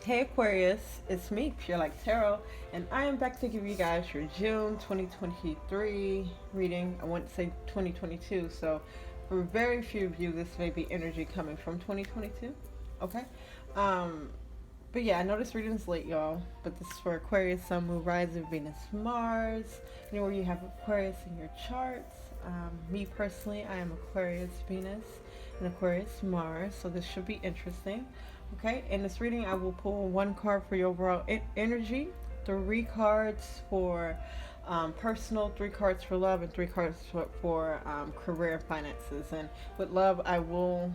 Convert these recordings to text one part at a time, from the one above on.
Hey Aquarius, it's me, PureLightTarot, and I am back to give you guys your June 2023 reading. I want to say 2022, so for very few of you, this may be energy coming from 2022. Okay? Um, but yeah, I know this reading is late, y'all, but this is for Aquarius, Sun, Moon, Rising, Venus, Mars, anywhere you have Aquarius in your charts. Me personally, I am Aquarius, Venus, and Aquarius, Mars, so this should be interesting. Okay, in this reading, I will pull one card for your overall energy, three cards for personal, three cards for love, and three cards for career and finances. And with love, I will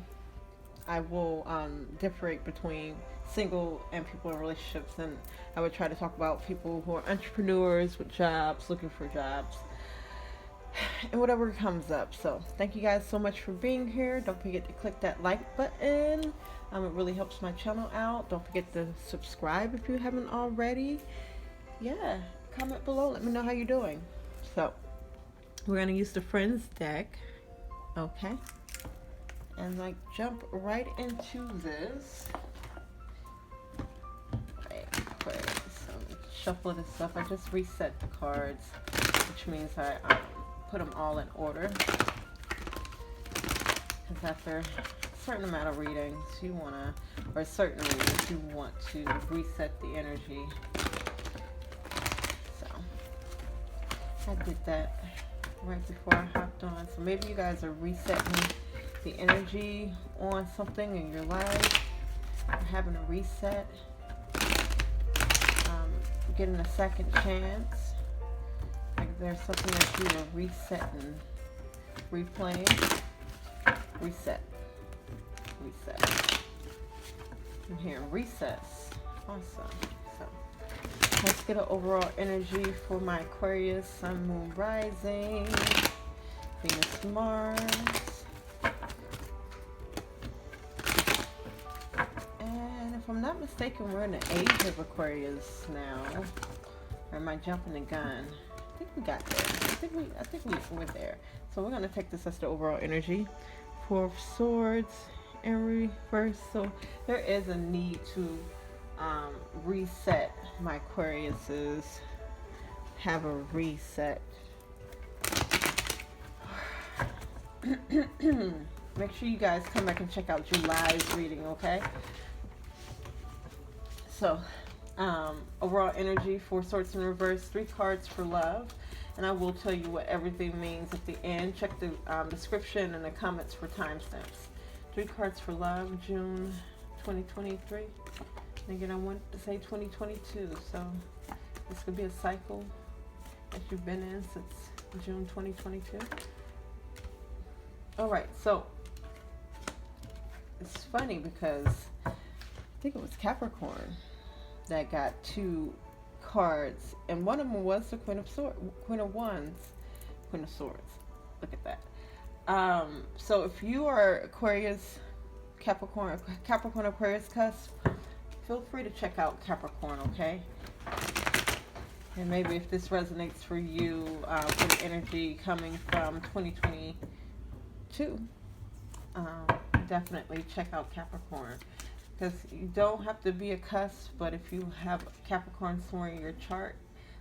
differentiate between single and people in relationships, and I would try to talk about people who are entrepreneurs with jobs, looking for jobs, and whatever comes up. So thank you guys so much for being here. Don't forget to click that like button. It really helps my channel out. Don't forget to subscribe if you haven't already. Yeah, comment below. Let me know how you're doing. So we're gonna use the Friends deck. Okay, and like jump right into this. Okay, so shuffle this up. I just reset the cards, which means I put them all in order. Because after a certain amount of readings, you want to, or certain readings, you want to reset the energy. So I did that right before I hopped on. So maybe you guys are resetting the energy on something in your life. You're having a reset. Getting a second chance. Like there's something that you are resetting, replaying, reset, reset. I'm hearing recess. Awesome. So let's get an overall energy for my Aquarius, Sun, Moon, Rising, Venus, Mars. And if I'm not mistaken, we're in the age of Aquarius now. Or am I jumping the gun? I think we got there. I think we were there. So we're gonna take this as the overall energy. Four of Swords in reverse. So there is a need to reset. My Aquariuses have a reset. Make sure you guys come back and check out July's reading, okay? So overall energy, Four Swords in reverse, three cards for love, and I will tell you what everything means at the end. Check the description and the comments for timestamps. Three cards for love, June 2023. And again, I want to say 2022, so this could be a cycle that you've been in since June 2022. All right, so it's funny because I think it was Capricorn that got two cards, and one of them was the Queen of Swords, Queen of Wands, Queen of Swords. Look at that. So if you are Aquarius, Capricorn, Aquarius cusp, feel free to check out Capricorn, okay? And maybe if this resonates for you, for the energy coming from 2022, definitely check out Capricorn. Because you don't have to be a cusp, but if you have Capricorn somewhere in your chart,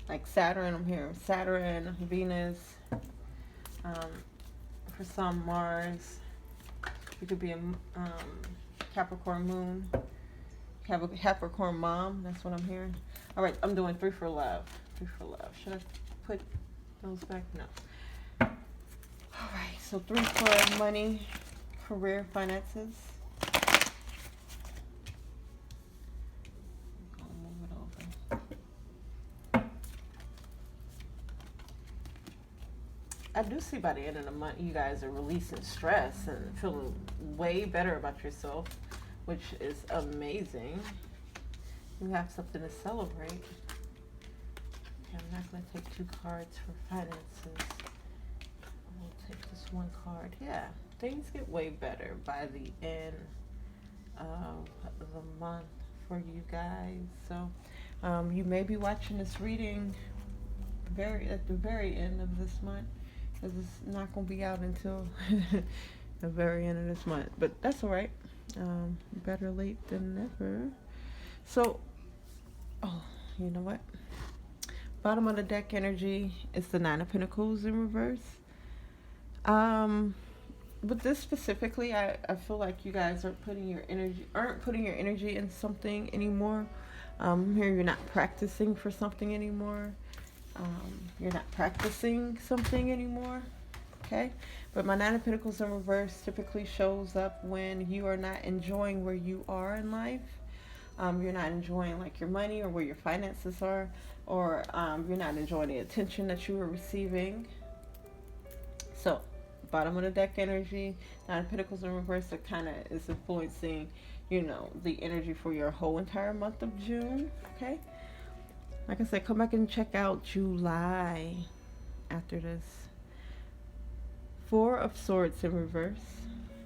like Saturn, I'm hearing Saturn, Venus, for some Mars, you could be a Capricorn moon, have a Capricorn mom, that's what I'm hearing. All right, I'm doing three for love. Three for love. Should I put those back? No. All right, so three for money, career, finances. I do see by the end of the month you guys are releasing stress and feeling way better about yourself, which is amazing. You have something to celebrate. Okay, I'm not going to take two cards for finances. We'll take this one card. Yeah, things get way better by the end of the month for you guys. So you may be watching this reading at the very end of this month, because it's not going to be out until the very end of this month. But that's all right. Better late than never. So, oh, you know what? Bottom of the deck energy is the Nine of Pentacles in reverse. With this specifically, I feel like you guys aren't putting your energy in something anymore. Here you're not practicing for something anymore. You're not practicing something anymore. Okay, but my Nine of Pentacles in reverse typically shows up when you are not enjoying where you are in life. You're not enjoying like your money or where your finances are, or you're not enjoying the attention that you are receiving. So, bottom of the deck energy, Nine of Pentacles in reverse, that kind of is influencing, the energy for your whole entire month of June. Okay, like I said, come back and check out July after this. Four of Swords in reverse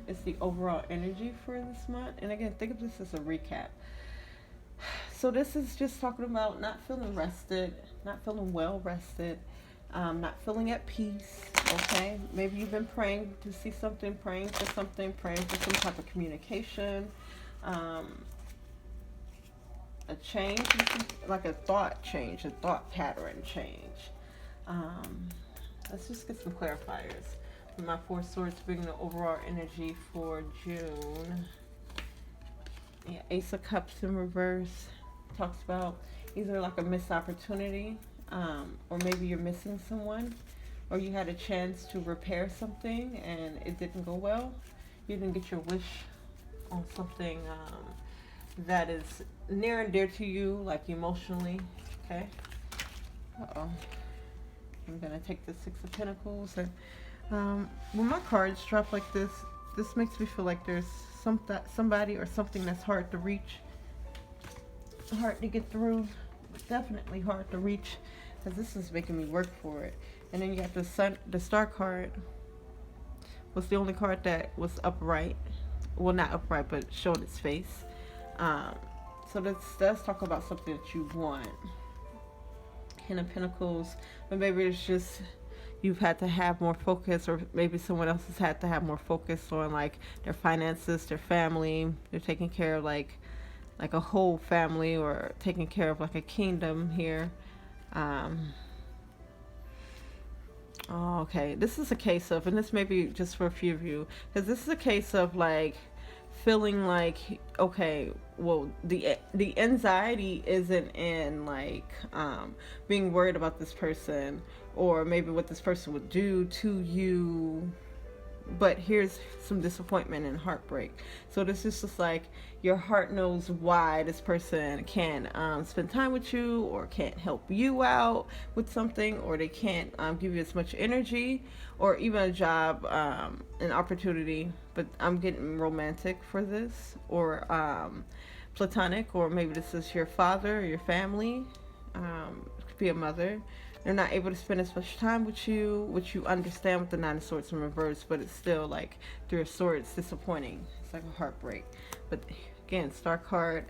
is the overall energy for this month. And again, think of this as a recap. So this is just talking about not feeling rested, not feeling well rested, not feeling at peace. Okay, maybe you've been praying to see something, praying for something, praying for some type of communication, a change, like a thought change, a thought pattern change. Let's just get some clarifiers. My Four Swords bringing the overall energy for June. Yeah, Ace of Cups in reverse talks about either like a missed opportunity, or maybe you're missing someone, or you had a chance to repair something and it didn't go well. You didn't get your wish on something that is near and dear to you, like emotionally. Okay. Uh-oh. I'm gonna take the Six of Pentacles, and when my cards drop like this makes me feel like there's somebody or something that's hard to reach, hard to get through, definitely hard to reach, because this is making me work for it. And then you got the Star card was the only card that was upright. Well, not upright, but showed its face. So let's talk about something that you want. Ten of Pentacles, but maybe it's just you've had to have more focus, or maybe someone else has had to have more focus on like their finances, their family. They're taking care of like a whole family, or taking care of like a kingdom here. Okay, this is a case of, and this may be just for a few of you, because this is a case of like feeling like, okay, well, the anxiety isn't in like being worried about this person, or maybe what this person would do to you, but here's some disappointment and heartbreak. So this is just like your heart knows why this person can't spend time with you, or can't help you out with something, or they can't give you as much energy, or even a job, an opportunity. But I'm getting romantic for this, or platonic, or maybe this is your father or your family. It could be a mother. They're not able to spend as much time with you, which you understand with the Nine of Swords in reverse, but it's still like through a sword, it's disappointing. It's like a heartbreak. But again, Star card,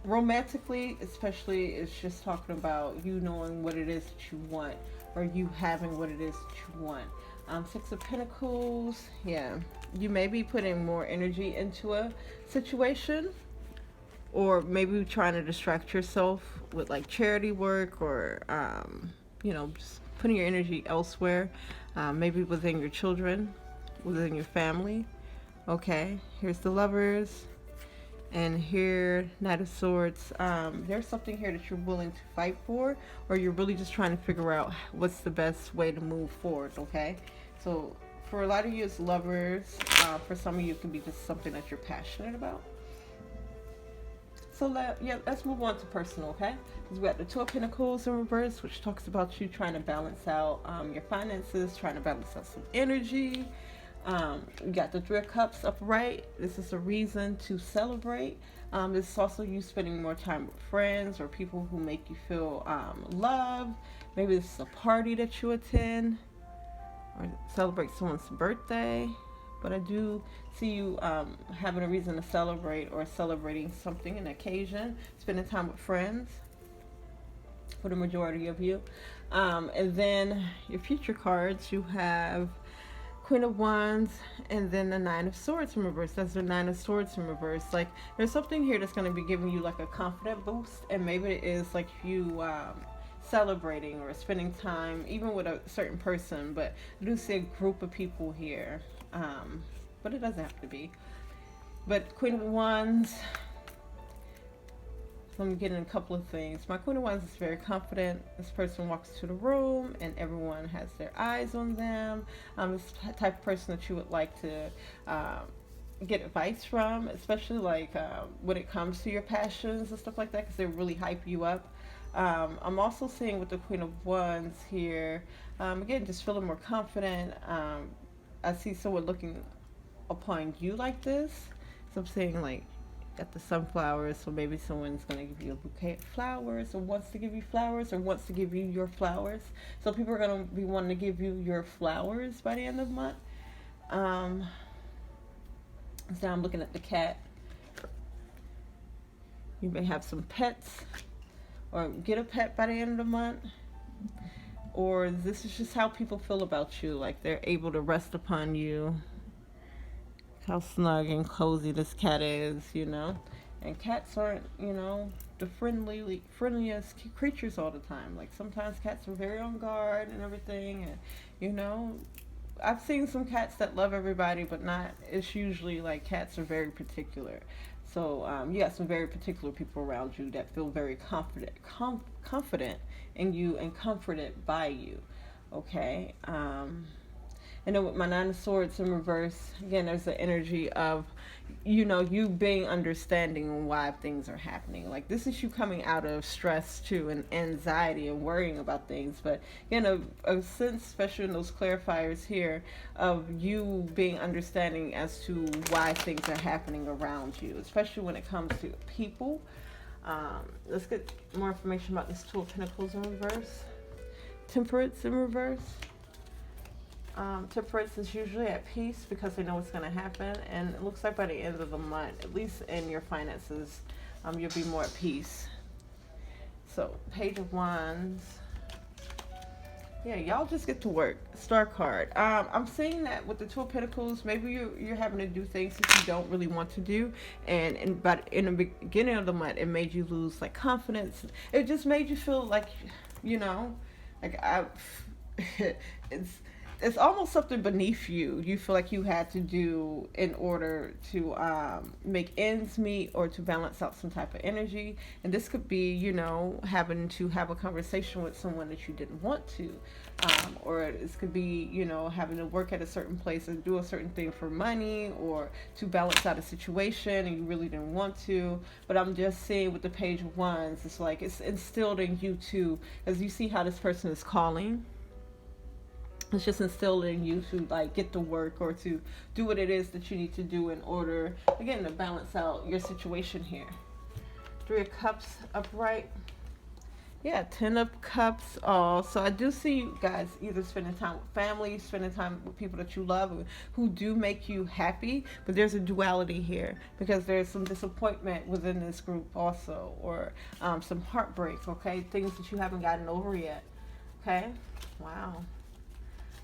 romantically especially, it's just talking about you knowing what it is that you want, or you having what it is that you want. Six of Pentacles, yeah, you may be putting more energy into a situation, or maybe trying to distract yourself with like charity work, or just putting your energy elsewhere, maybe within your children, within your family. Okay, here's the Lovers, and here Knight of Swords. There's something here that you're willing to fight for, or you're really just trying to figure out what's the best way to move forward. Okay, so for a lot of you it's Lovers. For some of you it can be just something that you're passionate about. So let's move on to personal, okay? Because we got the Two of Pentacles in reverse, which talks about you trying to balance out your finances, trying to balance out some energy. You got the Three of Cups upright. This is a reason to celebrate. This is also you spending more time with friends, or people who make you feel loved. Maybe this is a party that you attend, or celebrate someone's birthday. But I do see you having a reason to celebrate, or celebrating something, an occasion, spending time with friends for the majority of you. And then your future cards, you have Queen of Wands, and then the Nine of Swords in reverse. That's the Nine of Swords in reverse. Like, there's something here that's going to be giving you like a confident boost, and maybe it is like you celebrating or spending time even with a certain person, but I do see a group of people here, but it doesn't have to be. But Queen of Wands, let me get in a couple of things. My Queen of Wands is very confident. This person walks to the room and everyone has their eyes on them. This type of person that you would like to get advice from, especially like when it comes to your passions and stuff like that, because they really hype you up. I'm also seeing with the Queen of Wands here, again, just feeling more confident. I see someone looking upon you like this. So I'm saying like, got the sunflowers, so maybe someone's going to give you a bouquet of flowers, or wants to give you flowers, or wants to give you your flowers. So people are going to be wanting to give you your flowers by the end of the month. So I'm looking at the cat. You may have some pets, or get a pet by the end of the month. Or this is just how people feel about you, like they're able to rest upon you. How snug and cozy this cat is, you know. And cats aren't, you know, the friendliest creatures all the time. Like sometimes cats are very on guard and everything, and you know, I've seen some cats that love everybody, but not. It's usually like cats are very particular. So you got some very particular people around you that feel very confident in you and comforted by you. Okay. And then with my Nine of Swords in reverse, again, there's the energy of, you know, you being understanding on why things are happening. Like, this is you coming out of stress, too, and anxiety and worrying about things. But, you know, a sense, especially in those clarifiers here, of you being understanding as to why things are happening around you, especially when it comes to people. Let's get more information about this Two of Pentacles in reverse. Temperance in reverse. Temperance is usually at peace because they know what's going to happen, and it looks like by the end of the month, at least in your finances, you'll be more at peace. So Page of Wands, yeah, y'all just get to work. Star card. I'm seeing that with the Two of Pentacles, maybe you're having to do things that you don't really want to do, but in the beginning of the month, it made you lose like confidence. It just made you feel like, you know, like it's almost something beneath you. You feel like you had to do in order to make ends meet or to balance out some type of energy. And this could be, you know, having to have a conversation with someone that you didn't want to. Or this could be, you know, having to work at a certain place and do a certain thing for money or to balance out a situation and you really didn't want to. But I'm just saying with the Page of Wands, it's like it's instilled in you too, as you see how this person is calling. It's just instilled in you to like get to work or to do what it is that you need to do in order, again, to balance out your situation here. Three of Cups upright. Yeah, 10 of Cups. Oh, so I do see you guys either spending time with family, spending time with people that you love who do make you happy, but there's a duality here because there's some disappointment within this group also, or some heartbreak, okay? Things that you haven't gotten over yet, okay? Wow.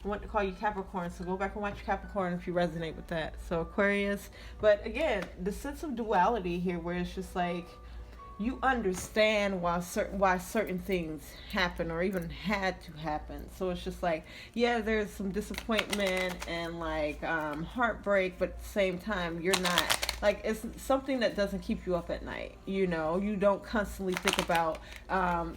I want to call you Capricorn, so go back and watch Capricorn if you resonate with that. So Aquarius, but again, the sense of duality here where it's just like you understand why certain things happen or even had to happen. So it's just like, yeah, there's some disappointment and like heartbreak, but at the same time, you're not like, it's something that doesn't keep you up at night. You know, you don't constantly think about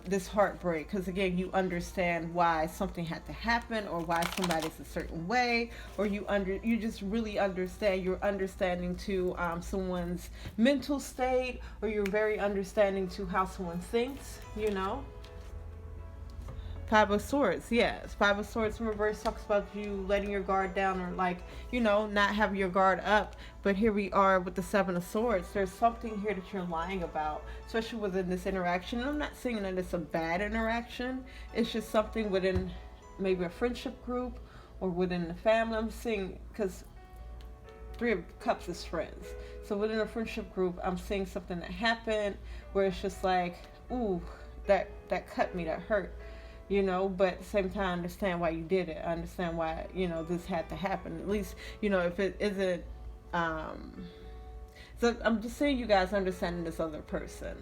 this heartbreak because again, you understand why something had to happen or why somebody's a certain way, or you just really understand. You're understanding to someone's mental state, or you're very understanding to how someone thinks, you know. Five of Swords, yes. Five of Swords in reverse talks about you letting your guard down or like, you know, not having your guard up. But here we are with the Seven of Swords. There's something here that you're lying about, especially within this interaction. And I'm not saying that it's a bad interaction. It's just something within maybe a friendship group or within the family. I'm seeing, because Three of Cups is friends. So within a friendship group, I'm seeing something that happened where it's just like, ooh, that cut me, that hurt. you know, but at the same time, I understand why you did it. I understand why, you know, this had to happen. At least, you know, if it isn't, so I'm just saying you guys understanding this other person.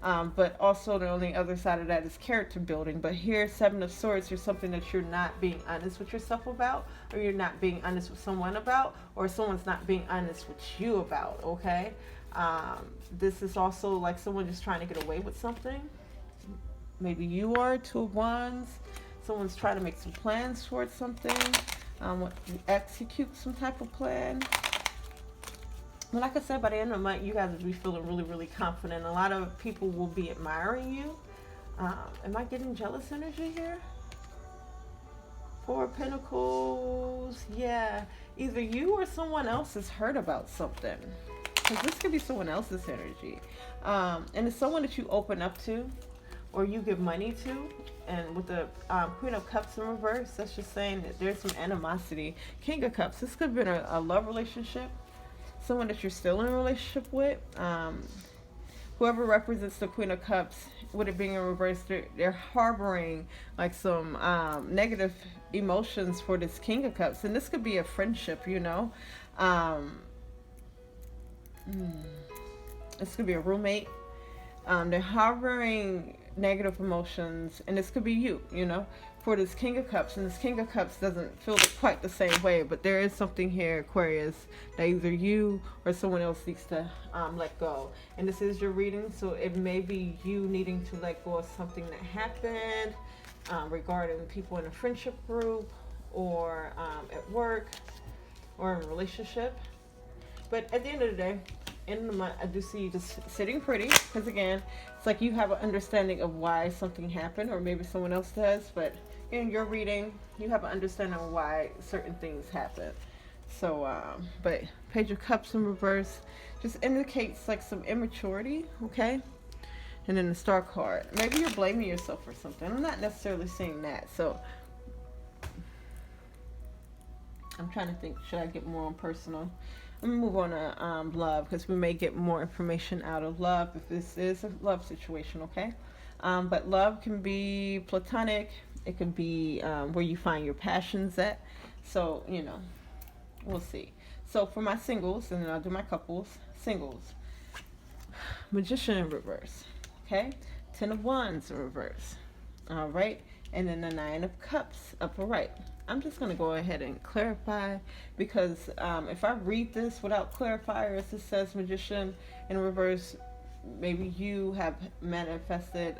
But also the only other side of that is character building. But here, Seven of Swords, there's something that you're not being honest with yourself about, or you're not being honest with someone about, or someone's not being honest with you about, okay? This is also like someone just trying to get away with something. Maybe you are, Two of Wands. Someone's trying to make some plans towards something, execute some type of plan. But like I said, by the end of the month, you guys will be feeling really, really confident. A lot of people will be admiring you. Am I getting jealous energy here? Four of Pentacles. Yeah. Either you or someone else has heard about something. Because this could be someone else's energy. And it's someone that you open up to or you give money to. And with the Queen of Cups in reverse, that's just saying that there's some animosity. King of Cups. This could have been a love relationship. Someone that you're still in a relationship with. Whoever represents the Queen of Cups, with it being in reverse, they're harboring like some negative emotions for this King of Cups. And this could be a friendship, you know. This could be a roommate. They're harboring negative emotions, and this could be you, you know, for this King of Cups. And this King of Cups doesn't feel quite the same way, but there is something here, Aquarius, that either you or someone else needs to let go. And this is your reading, so it may be you needing to let go of something that happened regarding people in a friendship group or at work or in a relationship. But at the end of the day, in the month, I do see you just sitting pretty, because again, it's like you have an understanding of why something happened, or maybe someone else does, but in your reading, you have an understanding of why certain things happen. So, but Page of Cups in reverse just indicates like some immaturity, okay? And then the Star card. Maybe you're blaming yourself for something. I'm not necessarily saying that. So, I'm trying to think, should I get more on personal? Let me move on to love, because we may get more information out of love if this is a love situation, okay? But love can be platonic. It could be where you find your passions at. So, you know, we'll see. So for my singles, and then I'll do my couples. Singles. Magician in reverse, okay? Ten of Wands in reverse, all right? And then the Nine of Cups upper right. I'm just going to go ahead and clarify, because if I read this without clarifiers, it says Magician in reverse, maybe you have manifested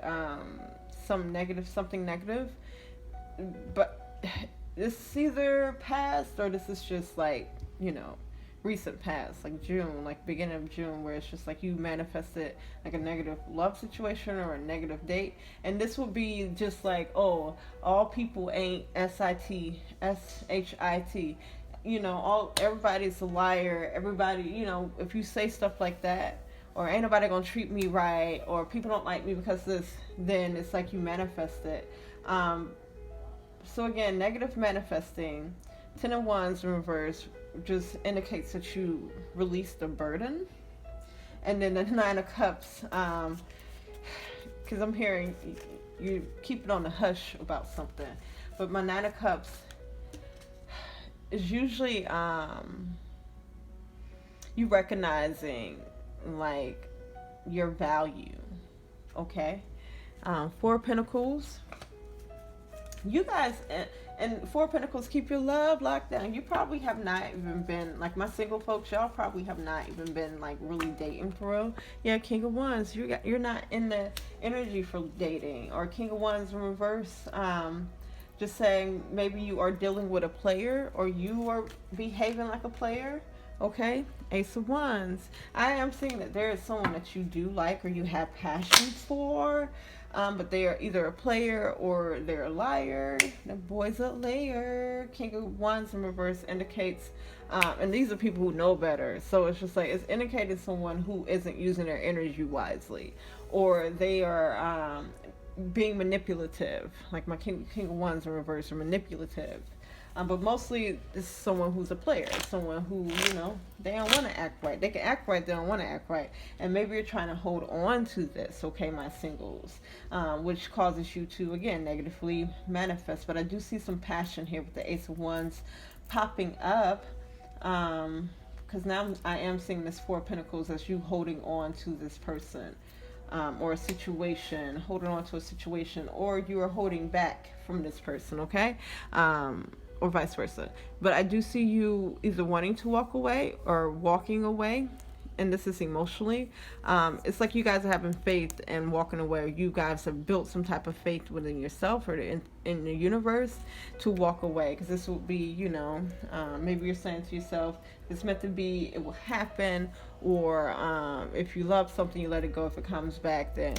something negative, but this is either past or this is just like, you know, recent past, like June, like beginning of June, where it's just like you manifested like a negative love situation or a negative date. And this will be just like, oh, all people ain't shit, you know, everybody's a liar, everybody, you know, if you say stuff like that, or ain't nobody gonna treat me right, or people don't like me because this, then it's like you manifest it. So again, negative manifesting. Ten of Wands in reverse just indicates that you release the burden. And then the Nine of Cups, because I'm hearing you keep it on the hush about something. But my Nine of Cups is usually you recognizing like your value, okay? Four of Pentacles. You guys, and Four of Pentacles, keep your love locked down. You probably have not even been, like my single folks, y'all probably have not even been like really dating for real. Yeah, King of Wands, you're not in the energy for dating. Or King of Wands in reverse, just saying maybe you are dealing with a player, or you are behaving like a player. Okay, Ace of Wands. I am seeing that there is someone that you do like or you have passion for, but they are either a player or they're a liar. The boy's a liar. King of Wands in reverse indicates, and these are people who know better. So it's just like it's indicating someone who isn't using their energy wisely, or they are being manipulative. Like my King of Wands in reverse are manipulative. But mostly this is someone who's a player, someone who, they don't want to act right. They can act right, they don't want to act right. And maybe you're trying to hold on to this, okay, my singles, which causes you to, again, negatively manifest. But I do see some passion here with the Ace of Wands popping up. Because now I am seeing this Four of Pentacles as you holding on to this person. Or a situation, holding on to a situation, or you are holding back from this person, okay? Or vice versa. But I do see you either wanting to walk away or walking away, and this is emotionally. It's like you guys are having faith and walking away. You guys have built some type of faith within yourself or in the universe to walk away, because this will be, maybe you're saying to yourself, it's meant to be, it will happen, or if you love something, you let it go. If it comes back, then,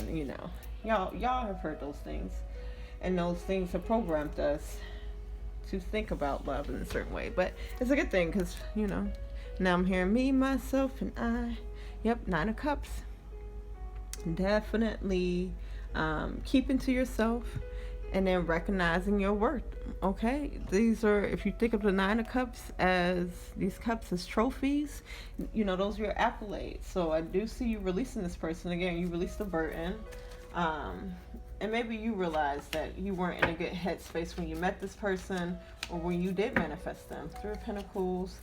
y'all have heard those things, and those things have programmed us to think about love in a certain way. But it's a good thing, because, now I'm hearing me, myself, and I. Yep, Nine of Cups. Definitely keeping to yourself and then recognizing your worth. Okay, these are, if you think of the Nine of Cups as, these cups as trophies, those are your accolades. So I do see you releasing this person. Again, you release the burden. And maybe you realize that you weren't in a good headspace when you met this person, or when you did manifest them. Three of Pentacles.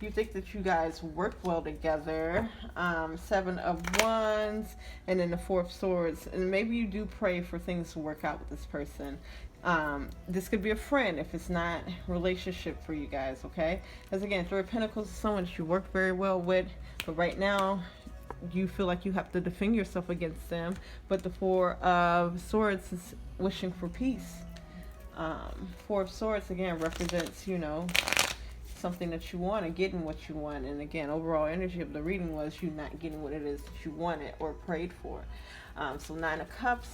You think that you guys work well together. Seven of Wands, and then the Four of Swords. And maybe you do pray for things to work out with this person. This could be a friend if it's not relationship for you guys, okay? Because again, Three of Pentacles is someone that you work very well with, but right now you feel like you have to defend yourself against them. But the Four of Swords is wishing for peace. Four of Swords again represents, something that you want and getting what you want. And again, overall energy of the reading was you not getting what it is that you wanted or prayed for. So Nine of Cups,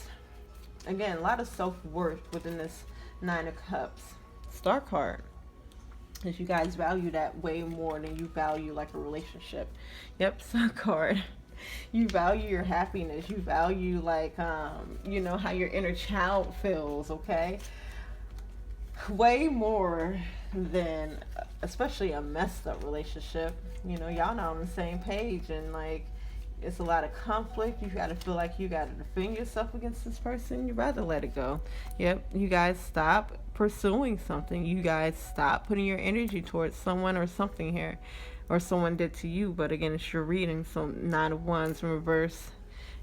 again, a lot of self-worth within this Nine of Cups. Star card, because you guys value that way more than you value like a relationship. Yep, Star card. You value your happiness. You value like how your inner child feels, okay? Way more than, especially a messed up relationship. Y'all not on the same page, and like it's a lot of conflict. You gotta feel like you gotta defend yourself against this person. You'd rather let it go. Yep, you guys stop pursuing something. You guys stop putting your energy towards someone or something here, or someone did to you. But again, it's your reading. So Nine of Wands in reverse,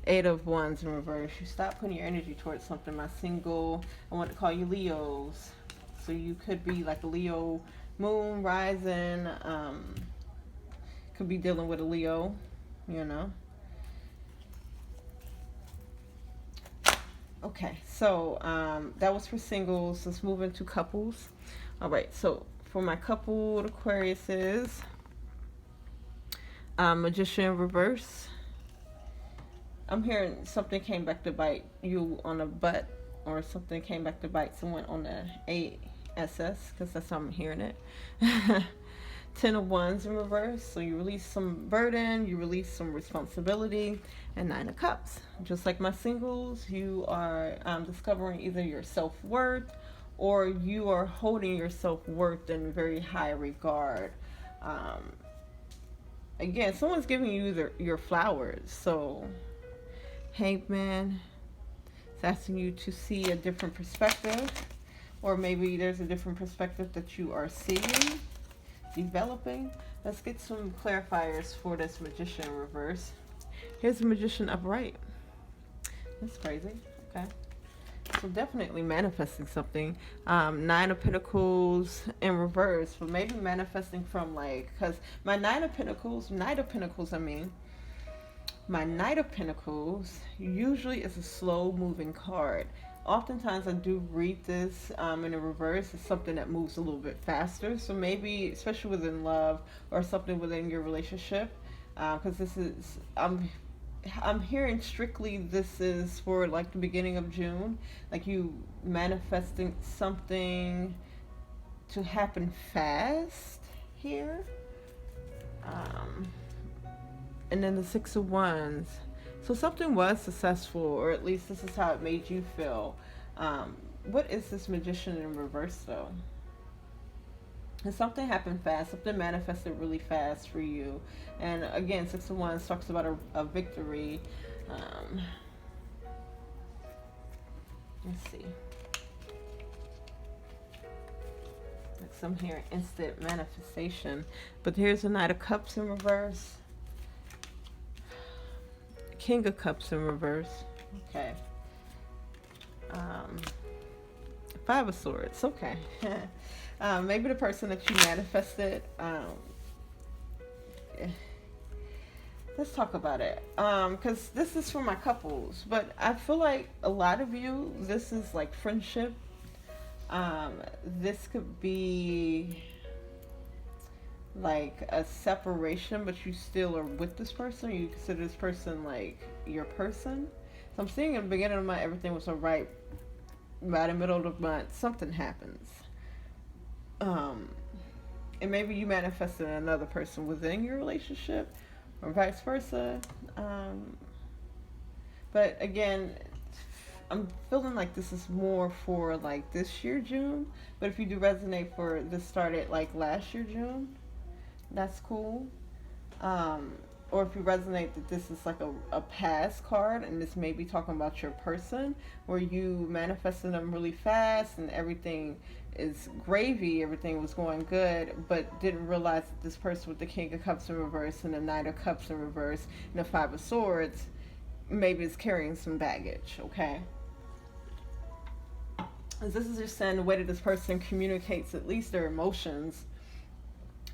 Eight of Wands in reverse. You stop putting your energy towards something. My single, I want to call you Leos. So you could be like a Leo moon rising, could be dealing with a Leo, Okay, so that was for singles. Let's move into couples. All right, so for my coupled Aquariuses, Magician in reverse. I'm hearing something came back to bite you on the butt, or something came back to bite someone on the ASS, because that's how I'm hearing it. Ten of Wands in reverse. So you release some burden, you release some responsibility. And Nine of Cups. Just like my singles, you are discovering either your self-worth, or you are holding your self-worth in very high regard. Again, someone's giving you your flowers. So Hangman is asking you to see a different perspective, or maybe there's a different perspective that you are seeing, developing. Let's get some clarifiers for this Magician in reverse. Here's the Magician upright. That's crazy. Okay. So definitely manifesting something. Nine of Pentacles in reverse. But maybe manifesting from because my Knight of Pentacles, my Knight of Pentacles usually is a slow moving card. Oftentimes I do read this in a reverse. It's something that moves a little bit faster. So maybe, especially within love or something within your relationship, because this is, I'm hearing strictly this is for the beginning of June, like you manifesting something to happen fast here. And then the Six of Wands. So something was successful, or at least this is how it made you feel. What is this Magician in reverse, though? And something happened fast, something manifested really fast for you. And again, Six of Wands talks about a victory. Let's see. Like some here, instant manifestation. But here's the Knight of Cups in reverse. King of Cups in reverse. Okay. Five of Swords. Okay. Maybe the person that you manifested. Let's talk about it. Because this is for my couples, but I feel like a lot of you, this is like friendship. This could be like a separation, but you still are with this person. You consider this person like your person. So I'm seeing in the beginning of the month everything was alright. By the middle of the month something happens, and maybe you manifested another person within your relationship or vice versa. But again, I'm feeling like this is more for like this year June, but if you do resonate for this started like last year June, that's cool. Or if you resonate that this is like a past card, and this may be talking about your person, where you manifested them really fast and everything is gravy, everything was going good, but didn't realize that this person with the King of Cups in reverse and the Knight of Cups in reverse and the Five of Swords maybe is carrying some baggage, okay? As this is just saying the way that this person communicates at least their emotions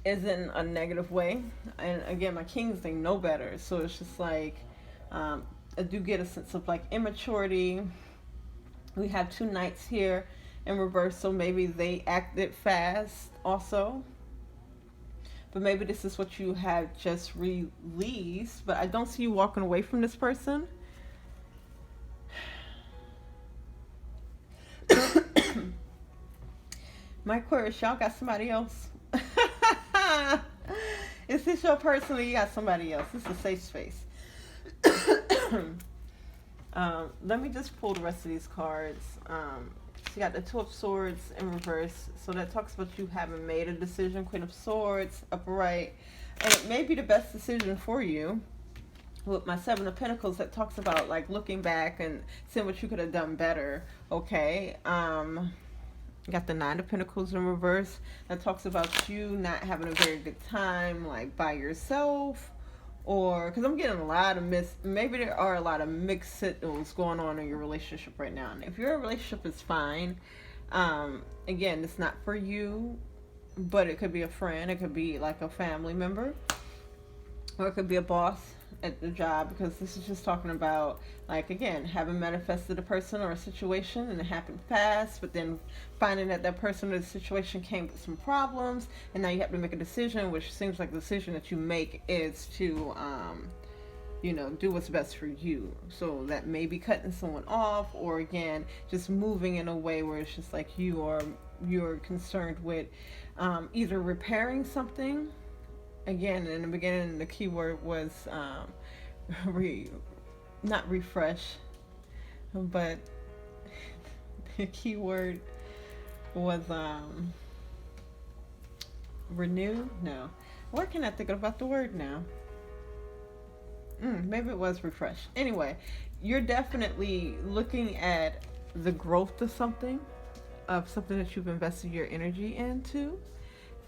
is in a negative way. And again, my kings, they know better, so it's just like I do get a sense of like immaturity. We have two knights here in reverse, so maybe they acted fast also, but maybe this is what you have just released. But I don't see you walking away from this person. My Aquarius, y'all got somebody else? Is this your person or you got somebody else? This is a safe space. Let me just pull the rest of these cards. So you got the Two of Swords in reverse. So that talks about you having made a decision. Queen of Swords, upright. And it may be the best decision for you. With my Seven of Pentacles, that talks about like looking back and seeing what you could have done better. Okay. Got the Nine of Pentacles in reverse. That talks about you not having a very good time, like by yourself, or because I'm getting a lot of maybe there are a lot of mixed signals going on in your relationship right now. And if your relationship is fine, again, it's not for you, but it could be a friend, it could be like a family member, or it could be a boss at the job, because this is just talking about like, again, having manifested a person or a situation and it happened fast, but then finding that that person or the situation came with some problems, and now you have to make a decision, which seems like the decision that you make is to you know, do what's best for you. So that may be cutting someone off, or again, just moving in a way where it's just like you're concerned with either repairing something. Again, in the beginning, the keyword was not refresh, but the keyword was renew. No, why can't I think about the word now? Maybe it was refresh. Anyway, you're definitely looking at the growth of something that you've invested your energy into,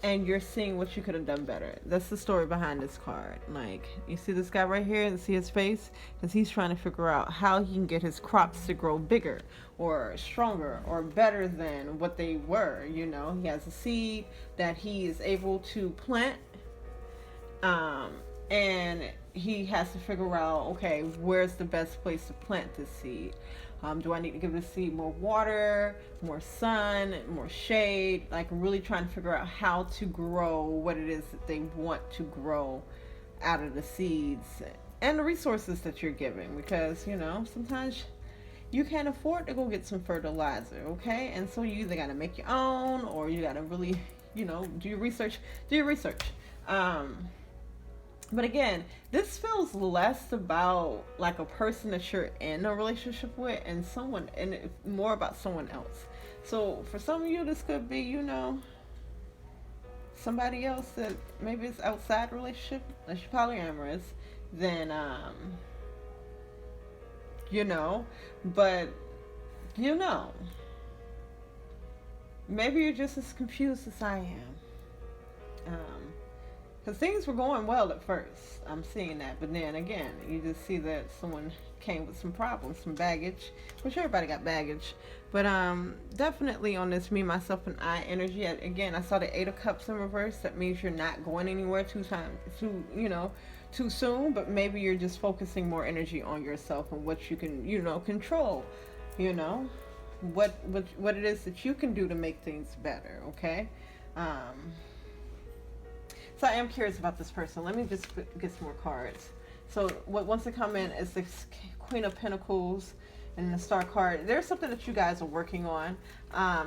and you're seeing what you could have done better. That's the story behind this card. Like, you see this guy right here, and see his face? Because he's trying to figure out how he can get his crops to grow bigger or stronger or better than what they were. You know, he has a seed that he is able to plant, and he has to figure out, okay, where's the best place to plant this seed? Do I need to give the seed more water, more sun, more shade? Like, really trying to figure out how to grow what it is that they want to grow out of the seeds and the resources that you're giving. Because, you know, sometimes you can't afford to go get some fertilizer, okay? And so you either got to make your own, or you got to really, you know, do your research. But again, this feels less about like a person that you're in a relationship with and more about someone else. So for some of you, this could be, you know, somebody else that maybe is outside relationship, unless you're polyamorous, then you know, but you know, maybe you're just as confused as I am. Because things were going well at first. I'm seeing that. But then again, you just see that someone came with some problems, some baggage, which everybody got baggage. But definitely on this me, myself, and I energy, again, I saw the Eight of Cups in reverse. That means you're not going anywhere too soon. But maybe you're just focusing more energy on yourself and what you can, control. What it is that you can do to make things better. Okay. So I am curious about this person. Let me just get some more cards. So what wants to come in is the Queen of Pentacles and the Star card. There's something that you guys are working on,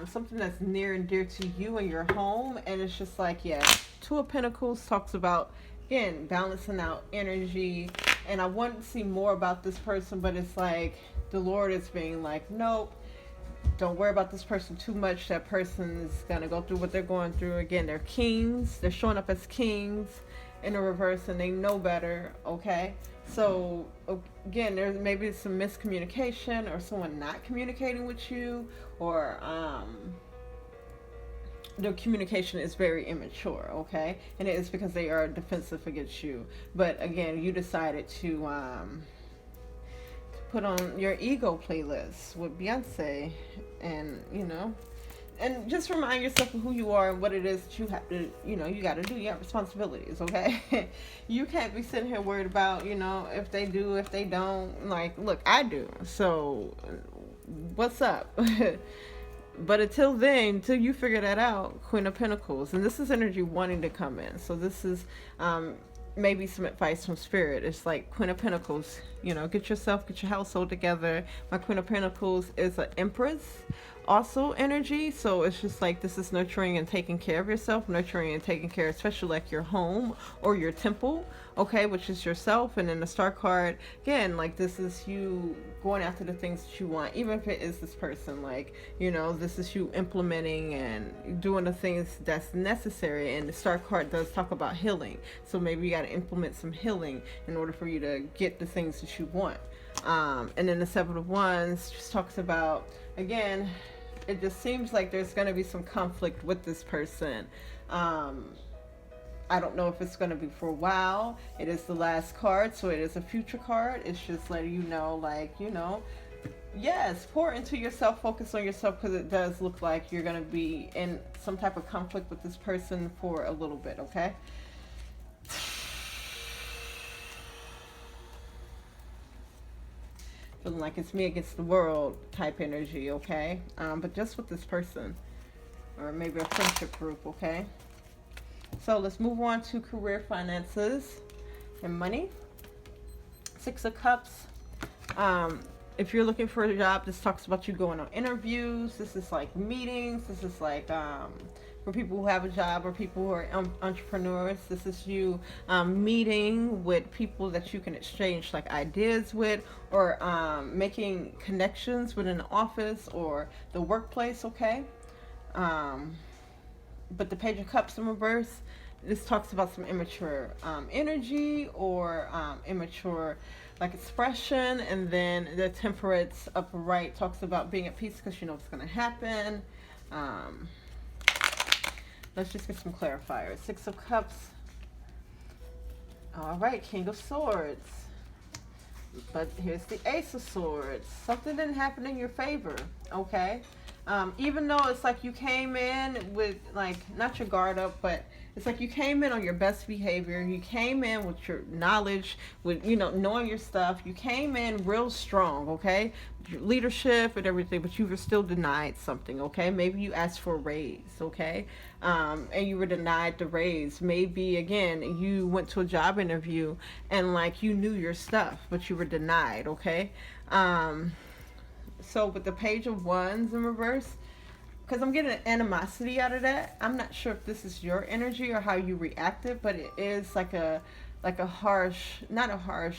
something that's near and dear to you and your home. And it's just like, yeah, Two of Pentacles talks about, again, balancing out energy. And I want to see more about this person, but it's like the Lord is being like, nope. Don't worry about this person too much. That person is going to go through what they're going through. Again, they're kings. They're showing up as kings in the reverse, and they know better, okay? So, again, there's maybe some miscommunication or someone not communicating with you, or their communication is very immature, okay? And it is because they are defensive against you. But, again, you decided to put on your ego playlist with Beyonce, and and just remind yourself of who you are and what it is that you have to, you got to do. You have responsibilities, okay? You can't be sitting here worried about, if they do, if they don't. Like, look, I do. So, what's up? But until then, until you figure that out, Queen of Pentacles, and this is energy wanting to come in. So this is maybe some advice from Spirit. It's like Queen of Pentacles, get your household together. My Queen of Pentacles is an Empress also energy. So it's just like, this is nurturing and taking care of yourself, nurturing and taking care, especially like your home or your temple, okay, which is yourself. And then the Star card, again, like this is you going after the things that you want, even if it is this person, like, this is you implementing and doing the things that's necessary. And the Star card does talk about healing. So maybe you got to implement some healing in order for you to get the things that you want. And then the Seven of Wands just talks about, again, it just seems like there's going to be some conflict with this person. I don't know if it's going to be for a while. It is the last card, so it is a future card. It's just letting you know, like, yes, pour into yourself, focus on yourself, because it does look like you're going to be in some type of conflict with this person for a little bit, okay? Feeling like it's me against the world type energy, okay? But just with this person, or maybe a friendship group, okay? So let's move on to career, finances, and money. Six of Cups. If you're looking for a job, this talks about you going on interviews. This is like meetings. This is like for people who have a job or people who are entrepreneurs. This is you meeting with people that you can exchange like ideas with, or making connections within the office or the workplace, okay? But the Page of Cups in reverse, this talks about some immature energy or immature like expression. And then the Temperance upright talks about being at peace because you know what's going to happen. Let's just get some clarifiers. Six of Cups. All right, King of Swords. But here's the Ace of Swords. Something didn't happen in your favor, okay? Even though it's like you came in with, like, not your guard up, but it's like you came in on your best behavior. You came in with your knowledge, with, you know, knowing your stuff. You came in real strong, okay? Your leadership and everything, but you were still denied something, okay? Maybe you asked for a raise, okay? And you were denied the raise. Maybe, again, you went to a job interview and, like, you knew your stuff, but you were denied, okay? So with the Page of Wands in reverse, because I'm getting an animosity out of that. I'm not sure if this is your energy or how you reacted, but it is like a harsh, not a harsh,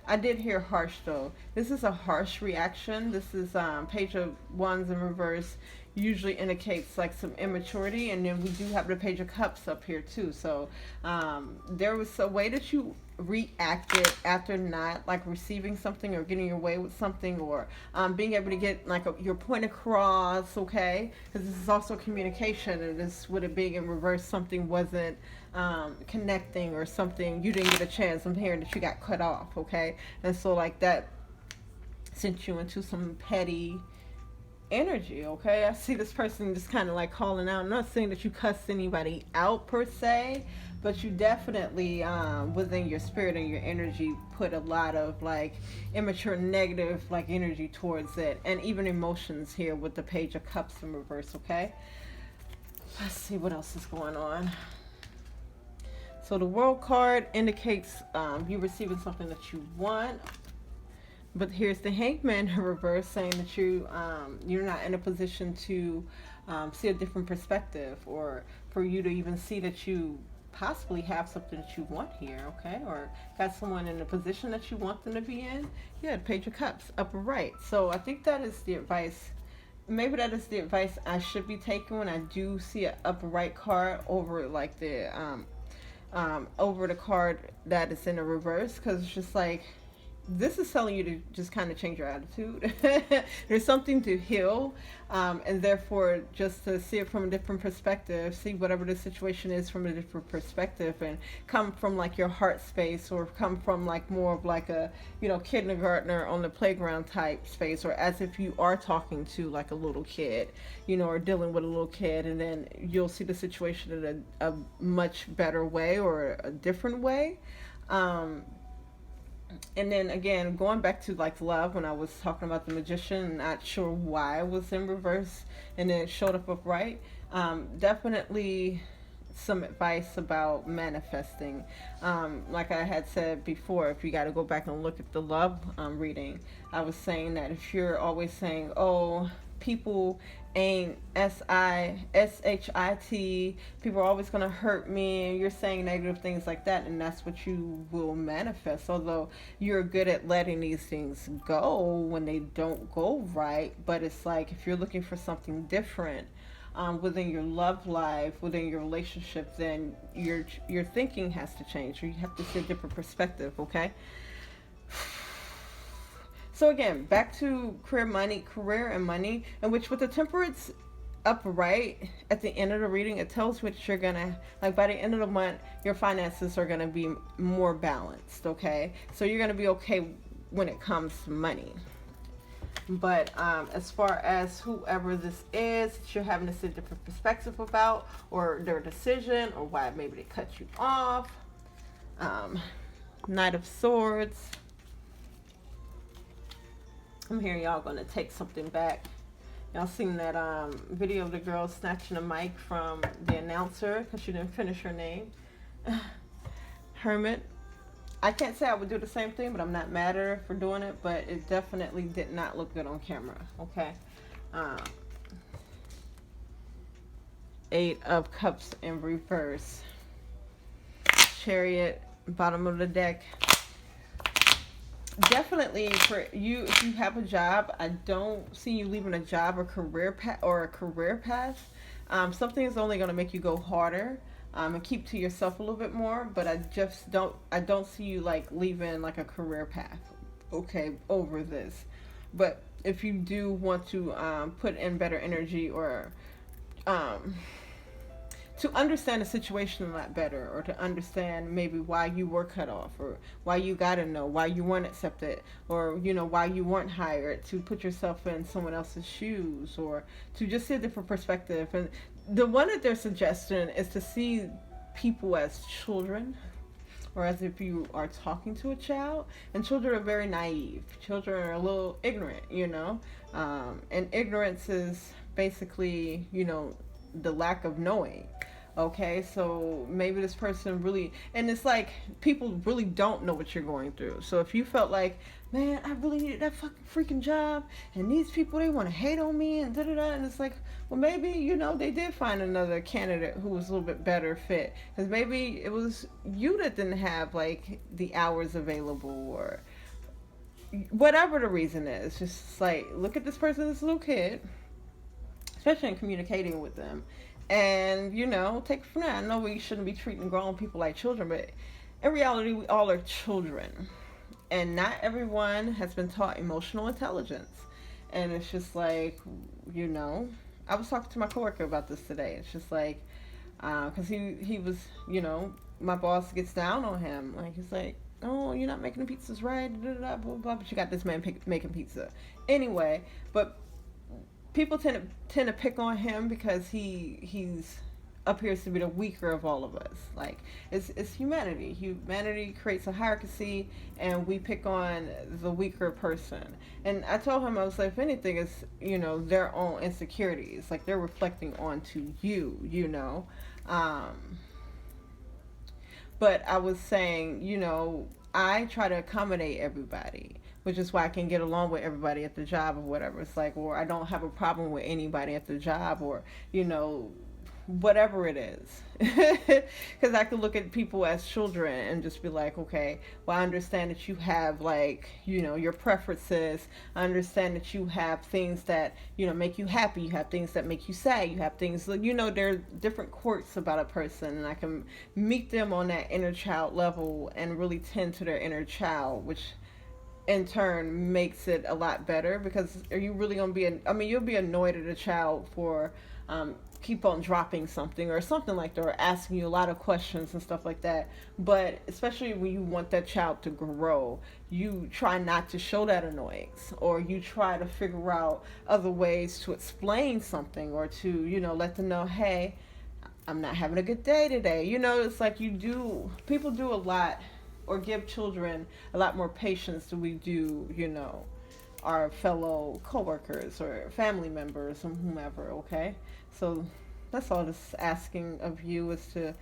I did hear harsh though. This is a harsh reaction. This is Page of Wands in reverse. usually indicates like some immaturity. And then we do have the Page of Cups up here too. So there was a way that you reacted after not like receiving something or getting your way with something, or being able to get like your point across, okay? Because this is also communication, and this with it being in reverse, something wasn't connecting, or something you didn't get a chance. I'm hearing that you got cut off, okay? And so like that sent you into some petty energy, okay? I see this person just kind of like calling out. I'm not saying that you cussed anybody out per se, but you definitely within your spirit and your energy put a lot of like immature negative like energy towards it, and even emotions here with the Page of Cups in reverse, okay? Let's see what else is going on. So the World card indicates you receiving something that you want. But here's the Hangman in reverse, saying that you're not in a position to see a different perspective, or for you to even see that you possibly have something that you want here, okay? Or got someone in a position that you want them to be in. Yeah, the Page of Cups, upper right. So I think that is the advice. Maybe that is the advice I should be taking when I do see an upper right card over like the over the card that is in a reverse, because it's just like, this is telling you to just kind of change your attitude. There's something to heal, and therefore just to see it from a different perspective, see whatever the situation is from a different perspective, and come from like your heart space, or come from like more of like a, you know, kindergartner on the playground type space, or as if you are talking to like a little kid, you know, or dealing with a little kid, and then you'll see the situation in a much better way, or a different way. And then again, going back to like love, when I was talking about the Magician, not sure why it was in reverse and then it showed up upright. Definitely some advice about manifesting. Like I had said before, if you got to go back and look at the love reading, I was saying that if you're always saying, oh, people ain't shit, people are always going to hurt me, and you're saying negative things like that, and that's what you will manifest. Although you're good at letting these things go when they don't go right, but it's like if you're looking for something different within your love life, within your relationship, then your thinking has to change, or you have to see a different perspective, okay? So again, back to career and money, in which with the Temperance upright at the end of the reading, it tells you that you're gonna, like by the end of the month, your finances are gonna be more balanced, okay? So you're gonna be okay when it comes to money. But as far as whoever this is that you're having to see a different perspective about, or their decision, or why maybe they cut you off, Knight of Swords. I'm hearing y'all gonna take something back. Y'all seen that video of the girl snatching a mic from the announcer because she didn't finish her name? Hermit. I can't say I would do the same thing, but I'm not mad at her for doing it, but it definitely did not look good on camera, okay? Eight of Cups in reverse. Chariot, bottom of the deck. Definitely for you, if you have a job, I don't see you leaving a job or career path. Something is only going to make you go harder and keep to yourself a little bit more. But I don't see you like leaving like a career path, okay, over this. But if you do want to put in better energy, or to understand the situation a lot better, or to understand maybe why you were cut off, or why you gotta know why you weren't accepted, or you know why you weren't hired, to put yourself in someone else's shoes, or to just see a different perspective. And the one that they're suggesting is to see people as children, or as if you are talking to a child. And children are very naive. Children are a little ignorant, you know, and ignorance is basically, you know, the lack of knowing. Okay, so maybe this person really, and it's like people really don't know what you're going through. So if you felt like, man, I really needed that fucking freaking job, and these people, they want to hate on me and da-da-da, and it's like, well, maybe, you know, they did find another candidate who was a little bit better fit, because maybe it was you that didn't have like the hours available, or whatever the reason is. Just like, look at this person, this little kid. especially in communicating with them. And, you know, take it from there. I know we shouldn't be treating grown people like children, but in reality, we all are children. And not everyone has been taught emotional intelligence. And it's just like, you know, I was talking to my coworker about this today. It's just like, because he was, you know, my boss gets down on him. Like, he's like, oh, you're not making the pizzas right, blah, blah, blah, blah, but you got this man making pizza. Anyway, but people tend to pick on him because he's appears to be the weaker of all of us. Like, it's humanity. Humanity creates a hierarchy, and we pick on the weaker person. And I told him, I was like, if anything, it's, you know, their own insecurities. Like, they're reflecting onto you, you know. But I was saying, you know, I try to accommodate everybody, which is why I can get along with everybody at the job or whatever. It's like, or I don't have a problem with anybody at the job, or, you know, whatever it is. Because I could look at people as children and just be like, okay, well, I understand that you have, like, you know, your preferences. I understand that you have things that, you know, make you happy. You have things that make you sad. You have things, you know, there are different quirks about a person, and I can meet them on that inner child level and really tend to their inner child, which in turn makes it a lot better. Because are you really going to be, I mean, you'll be annoyed at a child for, keep on dropping something or something like that, or asking you a lot of questions and stuff like that. But especially when you want that child to grow, you try not to show that annoyance, or you try to figure out other ways to explain something, or to, you know, let them know, hey, I'm not having a good day today. You know, it's like people do a lot, or give children a lot more patience than we do, you know, our fellow coworkers or family members or whomever. Okay, so that's all this asking of you is to,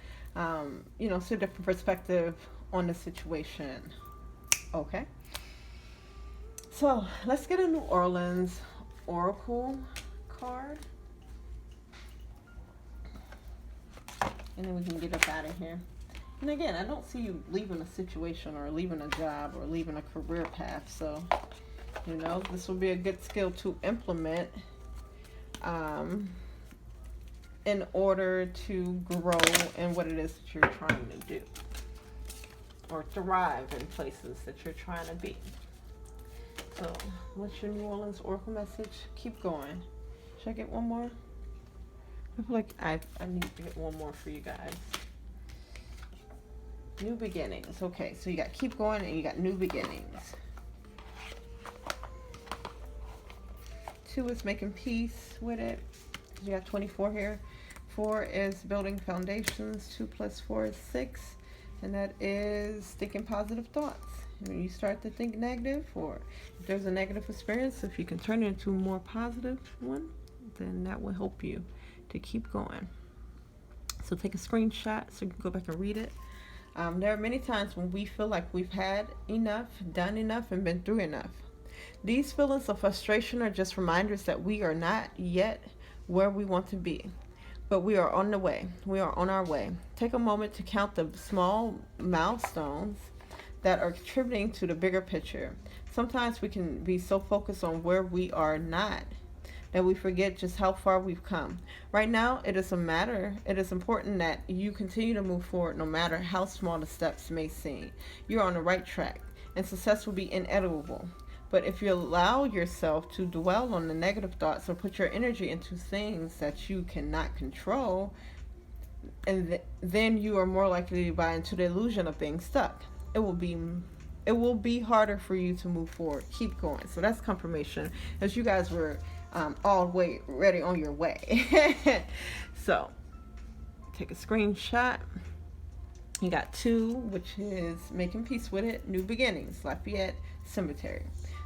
you know, see a different perspective on the situation. Okay, so let's get a New Orleans Oracle card, and then we can get up out of here. And again, I don't see you leaving a situation or leaving a job or leaving a career path. So, you know, this will be a good skill to implement in order to grow in what it is that you're trying to do, or thrive in places that you're trying to be. So, what's your New Orleans Oracle message? Keep going. Should I get one more? I feel like I need to get one more for you guys. New beginnings. Okay, so you got keep going and you got new beginnings. 2 is making peace with it. You got 24 here. 4 is building foundations. 2 plus 4 is 6. And that is thinking positive thoughts. When you start to think negative, or if there's a negative experience, if you can turn it into a more positive one, then that will help you to keep going. So take a screenshot so you can go back and read it. There are many times when we feel like we've had enough, done enough, and been through enough. These feelings of frustration are just reminders that we are not yet where we want to be, but we are on the way. We are on our way. Take a moment to count the small milestones that are contributing to the bigger picture. Sometimes we can be so focused on where we are not that we forget just how far we've come. Right now, it is important that you continue to move forward no matter how small the steps may seem. You're on the right track, and success will be inevitable. But if you allow yourself to dwell on the negative thoughts or put your energy into things that you cannot control, then you are more likely to buy into the illusion of being stuck. It will be harder for you to move forward. Keep going. So that's confirmation, as you guys were all way ready on your way. So take a screenshot. You got 2, which is making peace with it. New beginnings. Lafayette Cemetery.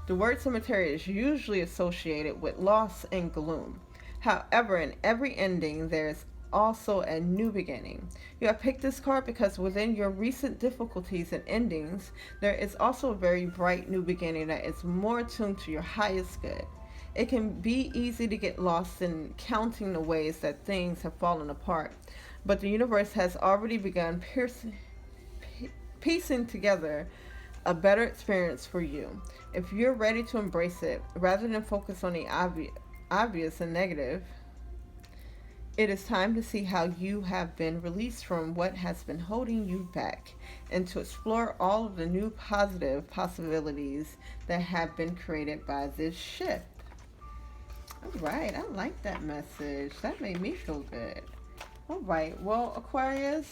The word cemetery is usually associated with loss and gloom. However, in every ending, there's also a new beginning. You have picked this card because within your recent difficulties and endings, there is also a very bright new beginning that is more attuned to your highest good. It can be easy to get lost in counting the ways that things have fallen apart, but the universe has already begun piecing together a better experience for you. If you're ready to embrace it, rather than focus on the obvious and negative, It is time to see how you have been released from what has been holding you back and to explore all of the new positive possibilities that have been created by this shift. All right, I like that message. That made me feel good. All right, well, Aquarius,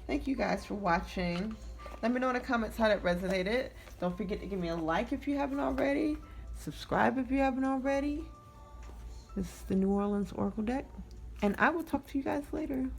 thank you guys for watching. Let me know in the comments how that resonated. Don't forget to give me a like if you haven't already. Subscribe if you haven't already. This is the New Orleans Oracle deck. And I will talk to you guys later.